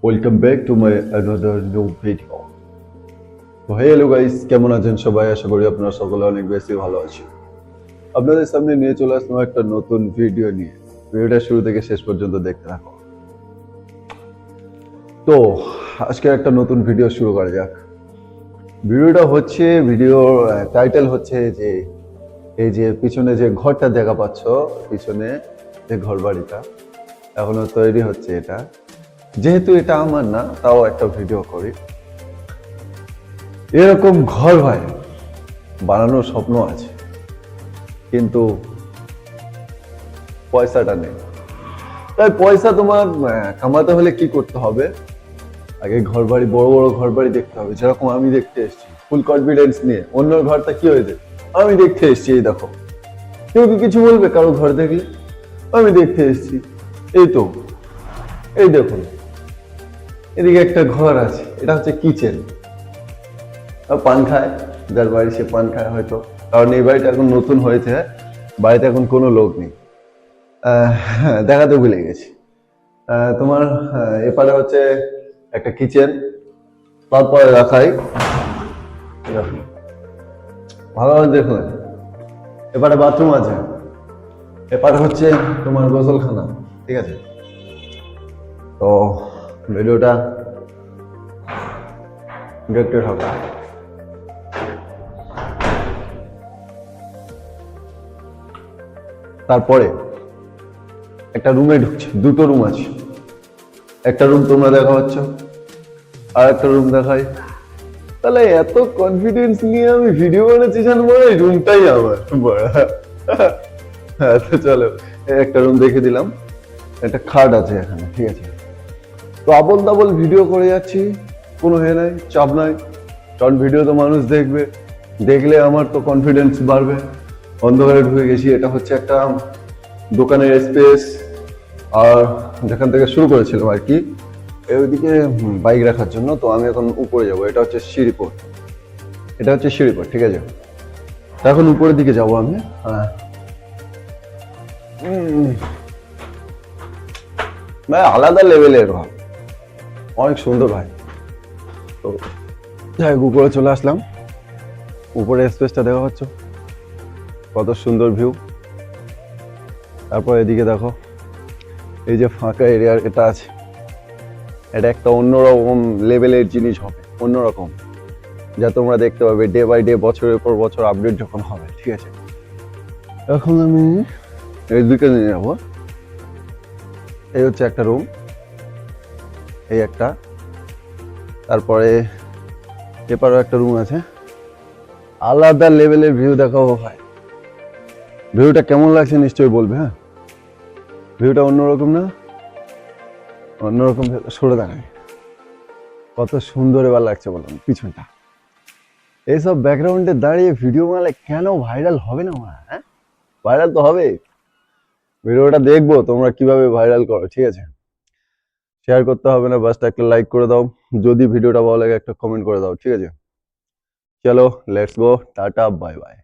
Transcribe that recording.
Welcome back to my another new video. তো hello guys, কেমন আছেন সবাই? আশা করি আপনারা সকলে অনেক বেশি ভালো আছেন। আপনাদের সামনে নিয়ে চলে আসলাম একটা নতুন ভিডিও নিয়ে। ভিডিওটা শুরু থেকে শেষ পর্যন্ত দেখতে থাকো। তো আজকে একটা নতুন ভিডিও শুরু করা যাক। ভিডিওর টাইটেল হচ্ছে যে এই যে পিছনে যে ঘরটা দেখা পাচ্ছ, পিছনে যে ঘর বাড়িটা এখনো তৈরি হচ্ছে। এটা যেহেতু এটা আমার না, তাও একটা ভিডিও করি। এরকম ঘর ভাই বানানোর স্বপ্ন আছে, কিন্তু পয়সাটা নেই। তাই পয়সা তোমার কামাতে হলে কি করতে হবে? আগে ঘর বাড়ি, বড় বড় ঘর বাড়ি দেখতে হবে, যেরকম আমি দেখতে এসেছি ফুল কনফিডেন্স নিয়ে। অন্যর ঘরটা কি হয়েছে আমি দেখতে এসেছি। এই দেখো, কেউ কি কিছু বলবে কারো ঘর দেখলে? আমি দেখতে এসেছি। এই তো, এই দেখুন, এদিকে একটা ঘর আছে, এটা হচ্ছে কিচেন। পান খায়, যার বাড়ি সে পান খায় হয়তো, কারণ এই বাড়িটা এখন নতুন হয়েছে, বাড়িতে এখন কোনো লোক নেই। দেখাতে ভুলে গেছি। তোমার এপারে হচ্ছে একটা কিচেন, তারপরে রাখাই ভালোভাবে দেখুন। এপারে বাথরুম আছে, এপারে হচ্ছে তোমার গোসলখানা। ঠিক আছে, তো ভিডিওটা দেখতে থাকো। তারপরে একটা রুমে ঢুকছে, দুটো রুম আছে। একটা রুম তোমরা দেখা হচ্ছ, আর একটা রুম দেখাই। তাহলে এত কনফিডেন্স নিয়ে আমি ভিডিও বানাচ্ছি, জানো এই রুমটাই আমার বড়। হ্যাঁ, তো চলো একটা রুম দেখে দিলাম। একটা খাট আছে এখানে, ঠিক আছে। তো আবল তাবল ভিডিও করে যাচ্ছি, কোনো নাই, চাপ নাই, কারণ ভিডিও তো মানুষ দেখবে, দেখলে আমার তো কনফিডেন্স বাড়বে। অন্ধকারে ঢুকে গেছি। এটা হচ্ছে একটা দোকানের স্পেস, আর যেখান থেকে শুরু করেছিলাম আর কি, ওইদিকে বাইক রাখার জন্য। তো আমি এখন উপরে যাব। এটা হচ্ছে সিঁড়িপথ, এটা হচ্ছে সিঁড়িপথ, ঠিক আছে। এখন উপরের দিকে যাব আমি। হ্যাঁ, ভাই আলাদা লেভেলের ঘর, অনেক সুন্দর ভাই। তো যাই হোক, উপরে চলে আসলাম। উপরে স্পেসটা দেখা হচ্ছে, কত সুন্দর ভিউ। তারপর এদিকে দেখো, এই যে ফাঁকা এরিয়া এটা আছে, এটা একটা অন্যরকম লেভেলের জিনিস হবে, অন্যরকম, যা তোমরা দেখতে পাবে ডে বাই ডে, বছরের পর বছর আপডেট যখন হবে, ঠিক আছে। এখন আমি এই দিকে নিয়ে যাবো। এই হচ্ছে একটা রুম, এই একটা, তারপরে এপারও একটা রুম আছে। আলাদা লেভেলের ভিউ দেখাবো ভাই। ভিউটা কেমন লাগছে নিশ্চয়ই বলবে। হ্যাঁ, ভিউটা অন্যরকম না? অন্যরকম। সরে দাঁড়ায়, কত সুন্দর এবার লাগছে বললাম পিছনটা। এইসব ব্যাকগ্রাউন্ডে দাঁড়িয়ে ভিডিও বানালে কেন ভাইরাল হবে না? হ্যাঁ, ভাইরাল তো হবে। ভিডিওটা দেখবো তোমরা কিভাবে ভাইরাল করো, ঠিক আছে। শেয়ার করতে হবে না, বাস একটা লাইক করে দাও। যদি ভিডিওটা ভালো লাগে একটা কমেন্ট করে দাও, ঠিক আছে। চলো let's go, tata, bye bye.